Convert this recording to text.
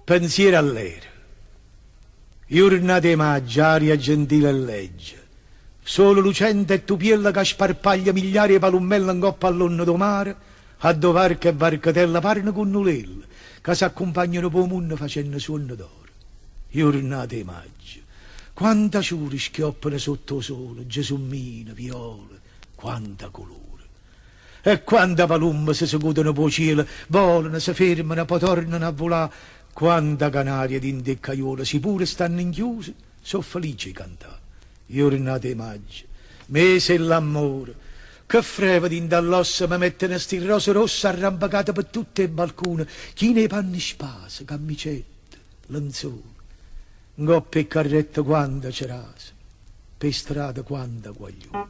Pensiero all'era. Giornate maggio, aria gentile e legge. Solo lucente e tupiella che sparpaglia migliaia di palummelle in coppa all'onno do mare, a do varca e varcatella parno con nulella, che si accompagnano po' mondo facendo suono d'oro. Giornate maggio. Quanta ciuri schioppano sotto il sole, gesumina, viola, quanta colore. E quanta palumma si secudono po' cielo, volano, si fermano, poi tornano a volare. Quanta canaria d'indeccaiuola, si pure stanno inchiuse, so felici di cantare. Giornate maggio, mese e l'amore, che freva di dall'ossa mi mettono sti rose rosse arrampicate per tutti i balconi, chi nei panni spase, camicette, lenzuola. Ngoppe e carretta quanta cerasa, per strada quanta guaglione.